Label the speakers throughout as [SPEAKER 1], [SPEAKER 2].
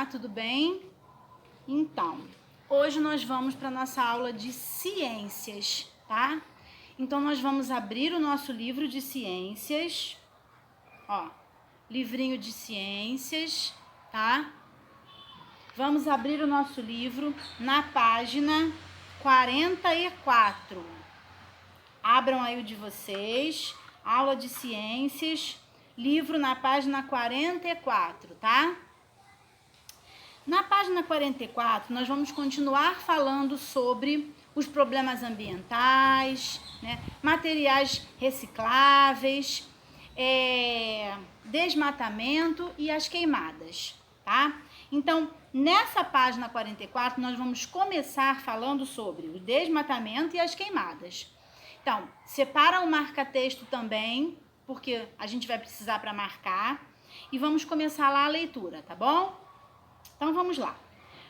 [SPEAKER 1] Olá, tudo bem? Então, hoje nós vamos para a nossa aula de ciências, tá? Então, nós vamos abrir o nosso livro de ciências, ó, livrinho de ciências, tá? Vamos abrir o nosso livro na página 44. Abram aí o de vocês, aula de ciências, livro na página 44, tá? Na página 44, nós vamos continuar falando sobre os problemas ambientais, né, materiais recicláveis, desmatamento e as queimadas, tá? Então, nessa página 44, nós vamos começar falando sobre o desmatamento e as queimadas. Então, separa o marca-texto também, porque a gente vai precisar para marcar, e vamos começar lá a leitura, tá bom? Então vamos lá.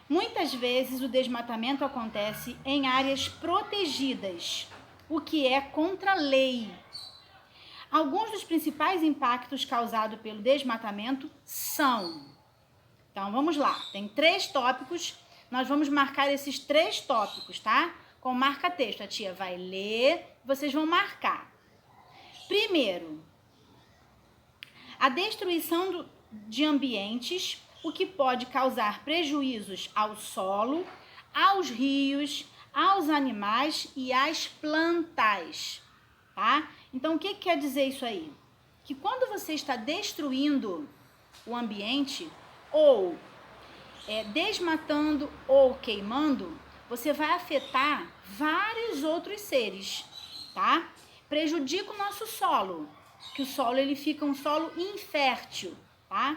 [SPEAKER 1] Muitas vezes o desmatamento acontece em áreas protegidas, o que é contra a lei. Alguns dos principais impactos causados pelo desmatamento são... Então vamos lá, tem 3 tópicos, nós vamos marcar esses 3 tópicos, tá? Com marca-texto, a tia vai ler, vocês vão marcar. Primeiro, a destruição de ambientes, o que pode causar prejuízos ao solo, aos rios, aos animais e às plantas, tá? Então, o que quer dizer isso aí? Que quando você está destruindo o ambiente, ou desmatando ou queimando, você vai afetar vários outros seres, tá? Prejudica o nosso solo, que o solo ele fica um solo infértil, tá?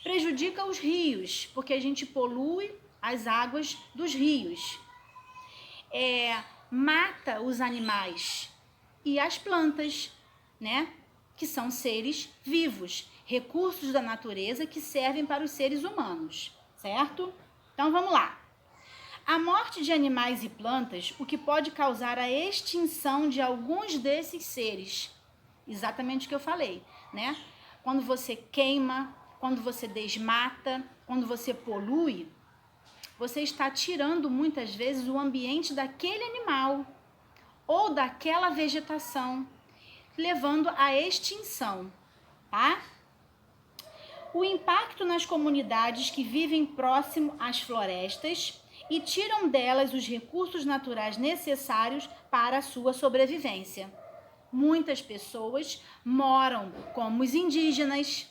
[SPEAKER 1] Prejudica os rios, porque a gente polui as águas dos rios. Mata os animais e as plantas, né? Que são seres vivos, recursos da natureza que servem para os seres humanos, certo? Então vamos lá. A morte de animais e plantas, o que pode causar a extinção de alguns desses seres. Exatamente o que eu falei, né? Quando você queima, quando você desmata, quando você polui, você está tirando muitas vezes o ambiente daquele animal ou daquela vegetação, levando à extinção, tá? O impacto nas comunidades que vivem próximo às florestas e tiram delas os recursos naturais necessários para a sua sobrevivência. Muitas pessoas moram como os indígenas.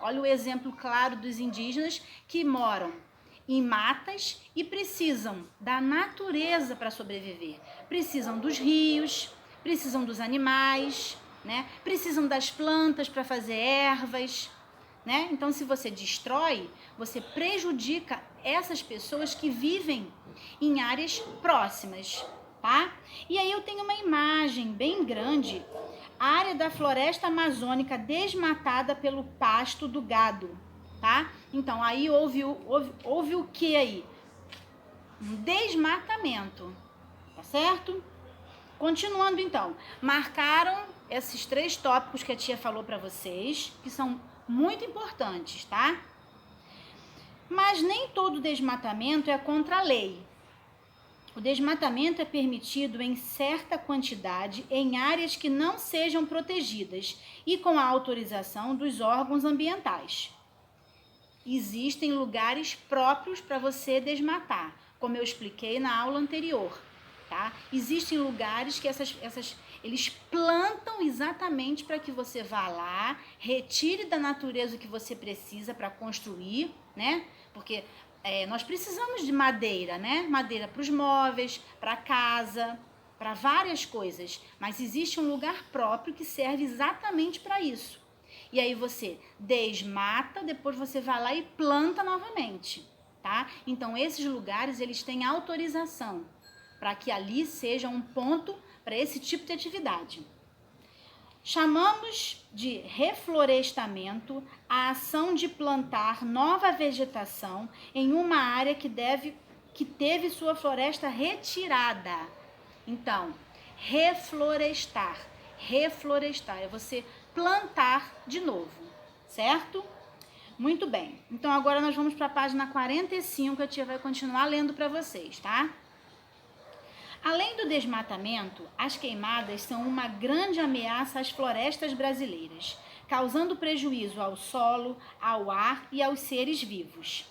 [SPEAKER 1] Olha o exemplo claro dos indígenas que moram em matas e precisam da natureza para sobreviver. Precisam dos rios, precisam dos animais, né? Precisam das plantas para fazer ervas, né? Então, se você destrói, você prejudica essas pessoas que vivem em áreas próximas, tá? E aí eu tenho uma imagem bem grande, a área da floresta amazônica desmatada pelo pasto do gado, tá? Então, aí houve o que aí? Um desmatamento, tá certo? Continuando então, marcaram esses 3 tópicos que a tia falou para vocês, que são muito importantes, tá? Mas nem todo desmatamento é contra a lei. O desmatamento é permitido em certa quantidade em áreas que não sejam protegidas e com a autorização dos órgãos ambientais. Existem lugares próprios para você desmatar, como eu expliquei na aula anterior, tá? Existem lugares que eles plantam exatamente para que você vá lá, retire da natureza o que você precisa para construir, né? Porque nós precisamos de madeira, né? Madeira para os móveis, para casa, para várias coisas. Mas existe um lugar próprio que serve exatamente para isso. E aí você desmata, depois você vai lá e planta novamente, tá? Então esses lugares, eles têm autorização para que ali seja um ponto para esse tipo de atividade. Chamamos de reflorestamento a ação de plantar nova vegetação em uma área que teve sua floresta retirada. Então, reflorestar é você plantar de novo, certo? Muito bem. Então, agora nós vamos para a página 45, a tia vai continuar lendo para vocês, tá? Além do desmatamento, as queimadas são uma grande ameaça às florestas brasileiras, causando prejuízo ao solo, ao ar e aos seres vivos.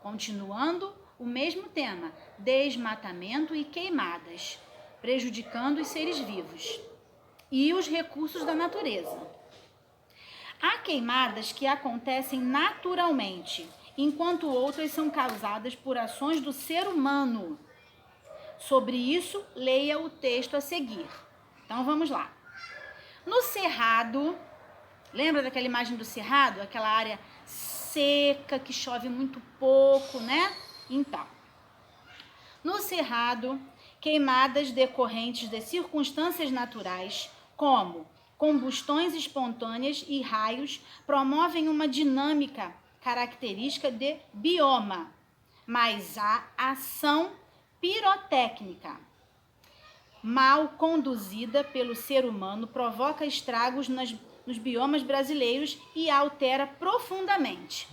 [SPEAKER 1] Continuando o mesmo tema, desmatamento e queimadas, prejudicando os seres vivos e os recursos da natureza. Há queimadas que acontecem naturalmente, enquanto outras são causadas por ações do ser humano. Sobre isso, leia o texto a seguir. Então, vamos lá. No cerrado, lembra daquela imagem do cerrado? Aquela área seca, que chove muito pouco, né? Então, no cerrado, queimadas decorrentes de circunstâncias naturais, como combustões espontâneas e raios, promovem uma dinâmica característica de bioma, mas a ação pirotécnica mal conduzida pelo ser humano provoca estragos nos biomas brasileiros e altera profundamente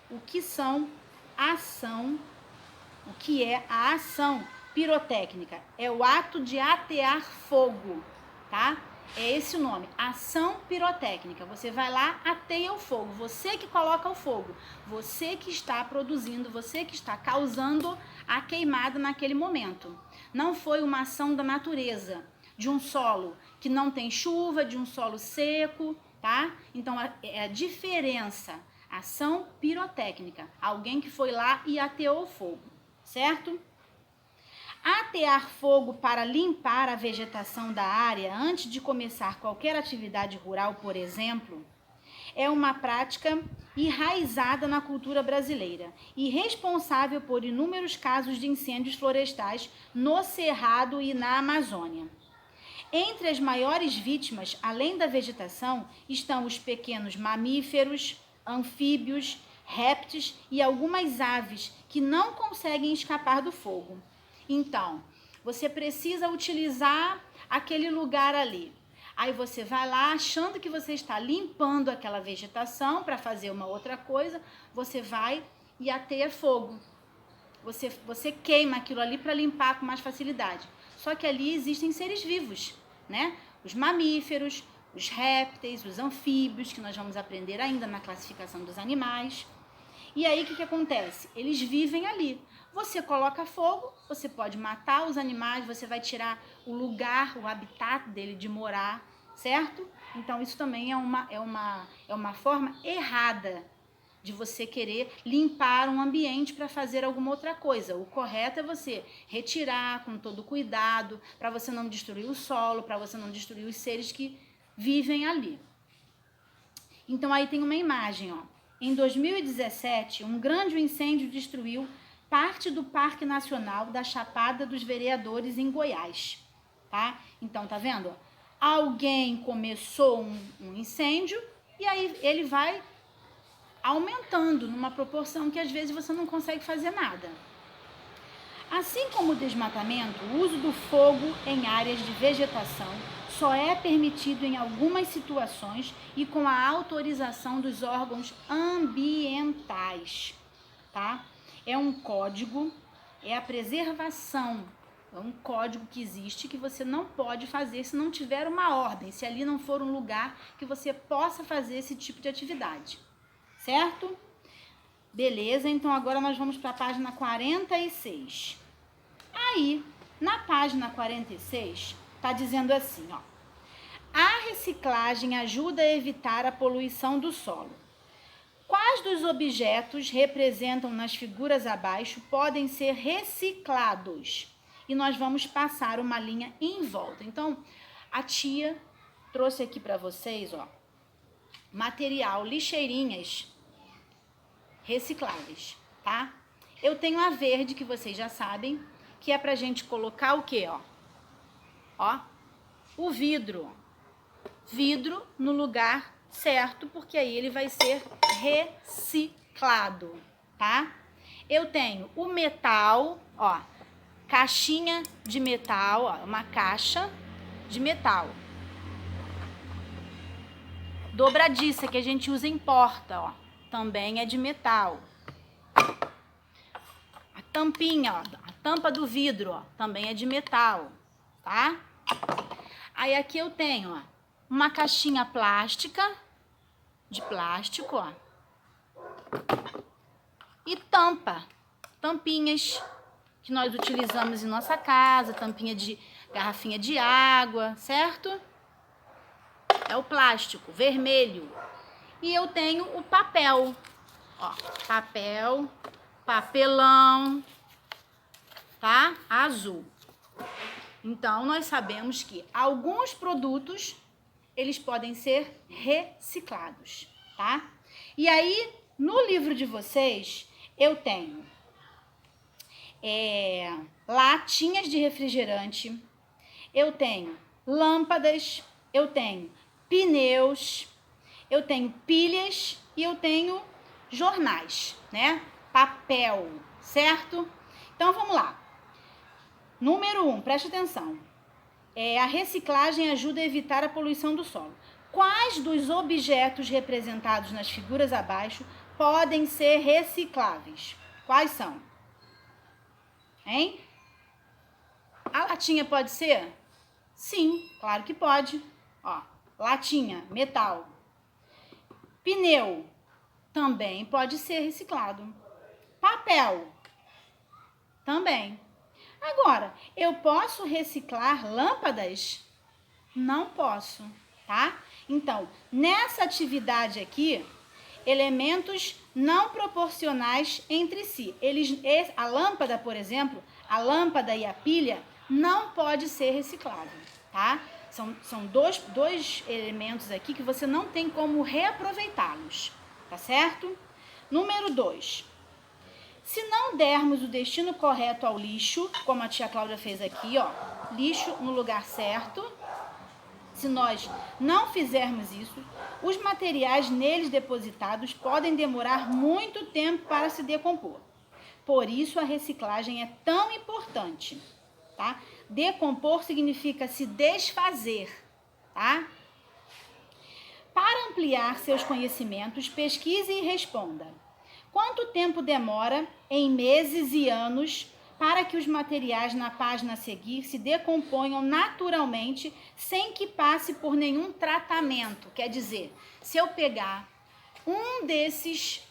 [SPEAKER 1] o que é a ação pirotécnica. É o ato de atear fogo, tá? É esse o nome, ação pirotécnica. Você vai lá, ateia o fogo. Você que coloca o fogo. Você que está produzindo, você que está causando a queimada naquele momento. Não foi uma ação da natureza, de um solo que não tem chuva, de um solo seco, tá? Então, é a diferença. Ação pirotécnica. Alguém que foi lá e ateou o fogo, certo? Atear fogo para limpar a vegetação da área antes de começar qualquer atividade rural, por exemplo, é uma prática enraizada na cultura brasileira e responsável por inúmeros casos de incêndios florestais no Cerrado e na Amazônia. Entre as maiores vítimas, além da vegetação, estão os pequenos mamíferos, anfíbios, répteis e algumas aves que não conseguem escapar do fogo. Então, você precisa utilizar aquele lugar ali. Aí você vai lá achando que você está limpando aquela vegetação para fazer uma outra coisa, você vai e ateia fogo. Você queima aquilo ali para limpar com mais facilidade. Só que ali existem seres vivos, né? Os mamíferos, os répteis, os anfíbios, que nós vamos aprender ainda na classificação dos animais. E aí, o que acontece? Eles vivem ali. Você coloca fogo, você pode matar os animais, você vai tirar o lugar, o habitat dele de morar, certo? Então, isso também é uma forma errada de você querer limpar um ambiente para fazer alguma outra coisa. O correto é você retirar com todo cuidado, para você não destruir o solo, para você não destruir os seres que vivem ali. Então, aí tem uma imagem, ó. Em 2017, um grande incêndio destruiu parte do Parque Nacional da Chapada dos Vereadores em Goiás, tá? Então, tá vendo? Alguém começou um incêndio e aí ele vai aumentando numa proporção que às vezes você não consegue fazer nada. Assim como o desmatamento, o uso do fogo em áreas de vegetação só é permitido em algumas situações e com a autorização dos órgãos ambientais, tá? É um código, é a preservação, é um código que existe que você não pode fazer se não tiver uma ordem, se ali não for um lugar que você possa fazer esse tipo de atividade, certo? Beleza, então agora nós vamos para a página 46. Aí, na página 46, está dizendo assim, ó. A reciclagem ajuda a evitar a poluição do solo. Quais dos objetos representam nas figuras abaixo podem ser reciclados? E nós vamos passar uma linha em volta. Então, a tia trouxe aqui para vocês, ó, material, lixeirinhas recicláveis, tá? Eu tenho a verde, que vocês já sabem, que é pra gente colocar o quê, ó? Ó, o vidro. Vidro no lugar certo, porque aí ele vai ser reciclado, tá? Eu tenho o metal, ó, caixinha de metal, ó, uma caixa de metal. Dobradiça, que a gente usa em porta, ó. também é de metal. A tampinha, ó, a tampa do vidro, ó, também é de metal, tá? Aí aqui eu tenho, ó, uma caixinha plástica, de plástico, ó. E tampinhas que nós utilizamos em nossa casa, tampinha de garrafinha de água, certo? É o plástico vermelho. E eu tenho o papel, ó, papelão, tá? Azul. Então, nós sabemos que alguns produtos, eles podem ser reciclados, tá? E aí, no livro de vocês, eu tenho latinhas de refrigerante, eu tenho lâmpadas, eu tenho pneus, eu tenho pilhas e eu tenho jornais, né? Papel, certo? Então, vamos lá. Número 1, preste atenção. A reciclagem ajuda a evitar a poluição do solo. Quais dos objetos representados nas figuras abaixo podem ser recicláveis? Quais são? Hein? A latinha pode ser? Sim, claro que pode. Ó, latinha, metal. Pneu também pode ser reciclado. Papel também. Agora, eu posso reciclar lâmpadas? Não posso, tá? Então, nessa atividade aqui, elementos não proporcionais entre si. A lâmpada, por exemplo, a lâmpada e a pilha não pode ser reciclável, tá? São dois elementos aqui que você não tem como reaproveitá-los, tá certo? Número 2. Se não dermos o destino correto ao lixo, como a tia Cláudia fez aqui, ó, lixo no lugar certo, se nós não fizermos isso, os materiais neles depositados podem demorar muito tempo para se decompor. Por isso a reciclagem é tão importante, tá? Decompor significa se desfazer, tá? Para ampliar seus conhecimentos, pesquise e responda. Quanto tempo demora, em meses e anos, para que os materiais na página a seguir se decomponham naturalmente, sem que passe por nenhum tratamento? Quer dizer, se eu pegar um desses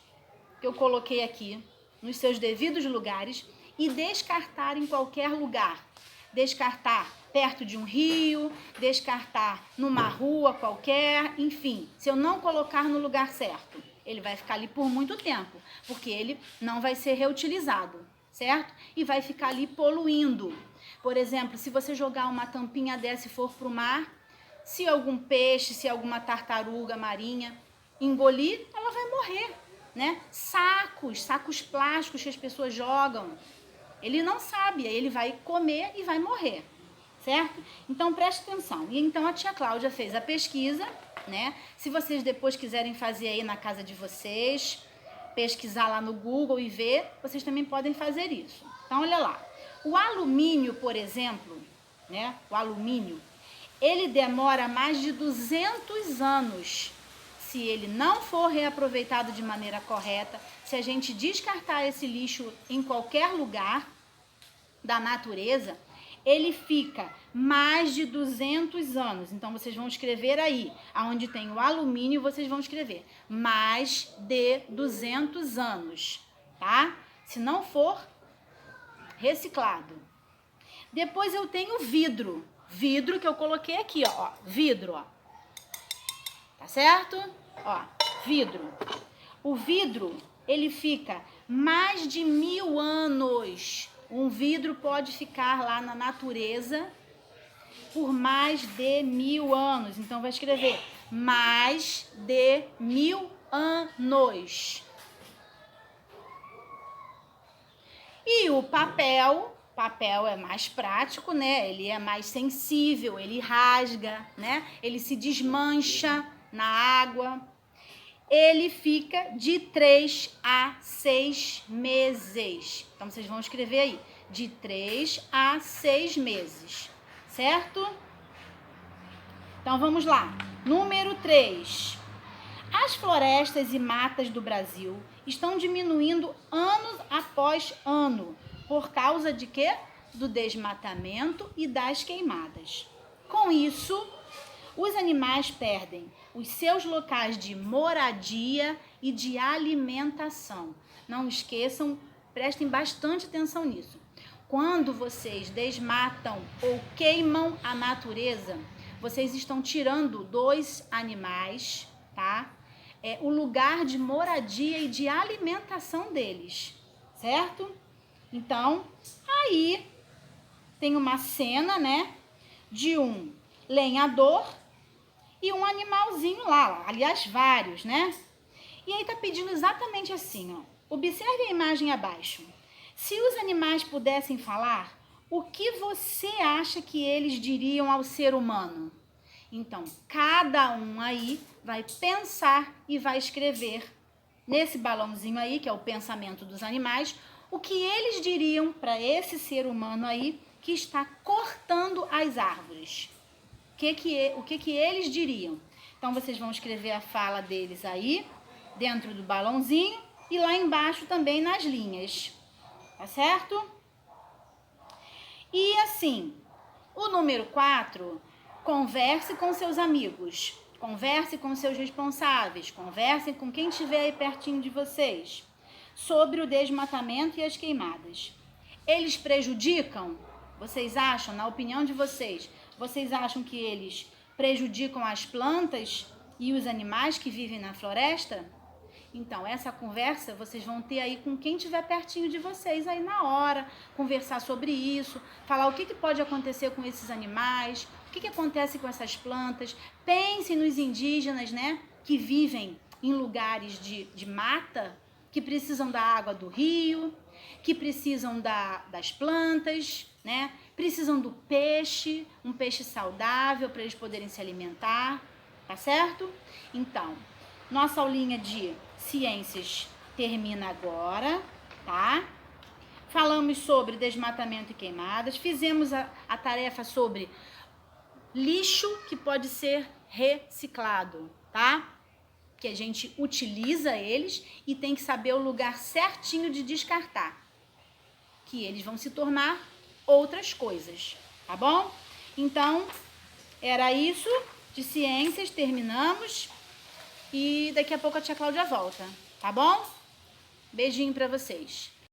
[SPEAKER 1] que eu coloquei aqui, nos seus devidos lugares, e descartar em qualquer lugar, descartar perto de um rio, descartar numa rua qualquer, enfim, se eu não colocar no lugar certo, ele vai ficar ali por muito tempo, porque ele não vai ser reutilizado, certo? E vai ficar ali poluindo. Por exemplo, se você jogar uma tampinha dessa e for para o mar, se algum peixe, se alguma tartaruga marinha engolir, ela vai morrer, né? Sacos plásticos que as pessoas jogam, ele não sabe, aí ele vai comer e vai morrer, certo? Então, preste atenção. E então a tia Cláudia fez a pesquisa, né? Se vocês depois quiserem fazer aí na casa de vocês, pesquisar lá no Google e ver, vocês também podem fazer isso. Então, olha lá. O alumínio, por exemplo, né? O alumínio, ele demora mais de 200 anos. Se ele não for reaproveitado de maneira correta, se a gente descartar esse lixo em qualquer lugar da natureza, ele fica mais de 200 anos. Então, vocês vão escrever aí, aonde tem o alumínio, vocês vão escrever mais de 200 anos, tá? Se não for reciclado. Depois eu tenho vidro. Vidro que eu coloquei aqui, ó. Vidro, ó. Tá certo? Ó, vidro. O vidro, ele fica mais de 1000 anos. Um vidro pode ficar lá na natureza por mais de 1000 anos. Então, vai escrever mais de 1000 anos. E o papel é mais prático, né? Ele é mais sensível, ele rasga, né? Ele se desmancha na água. Ele fica de 3 a 6 meses. Então, vocês vão escrever aí, de 3 a 6 meses, certo? Então, vamos lá. Número 3. As florestas e matas do Brasil estão diminuindo ano após ano. Por causa de quê? Do desmatamento e das queimadas. Com isso, os animais perdem os seus locais de moradia e de alimentação. Não esqueçam, prestem bastante atenção nisso. Quando vocês desmatam ou queimam a natureza, vocês estão tirando dos animais, tá? O lugar de moradia e de alimentação deles, certo? Então, aí tem uma cena, né, de um lenhador e um animalzinho lá, aliás, vários, né? E aí tá pedindo exatamente assim, ó. Observe a imagem abaixo. Se os animais pudessem falar, o que você acha que eles diriam ao ser humano? Então, cada um aí vai pensar e vai escrever nesse balãozinho aí, que é o pensamento dos animais, o que eles diriam para esse ser humano aí que está cortando as árvores. O que eles diriam? Então, vocês vão escrever a fala deles aí, dentro do balãozinho, e lá embaixo também nas linhas. Tá certo? E assim, o número 4, converse com seus amigos, converse com seus responsáveis, conversem com quem estiver aí pertinho de vocês sobre o desmatamento e as queimadas. Eles prejudicam? Vocês acham, na opinião de vocês, vocês acham que eles prejudicam as plantas e os animais que vivem na floresta? Então, essa conversa vocês vão ter aí com quem estiver pertinho de vocês aí na hora, conversar sobre isso, falar o que pode acontecer com esses animais, o que acontece com essas plantas. Pensem nos indígenas, né, que vivem em lugares de mata, que precisam da água do rio, que precisam das plantas, né, precisam do peixe, um peixe saudável para eles poderem se alimentar, tá certo? Então, nossa aulinha de ciências termina agora, tá? Falamos sobre desmatamento e queimadas, fizemos a tarefa sobre lixo que pode ser reciclado, tá? Que a gente utiliza eles e tem que saber o lugar certinho de descartar, que eles vão se tornar outras coisas, tá bom? Então, era isso de ciências, terminamos. E daqui a pouco a tia Cláudia volta, tá bom? Beijinho pra vocês.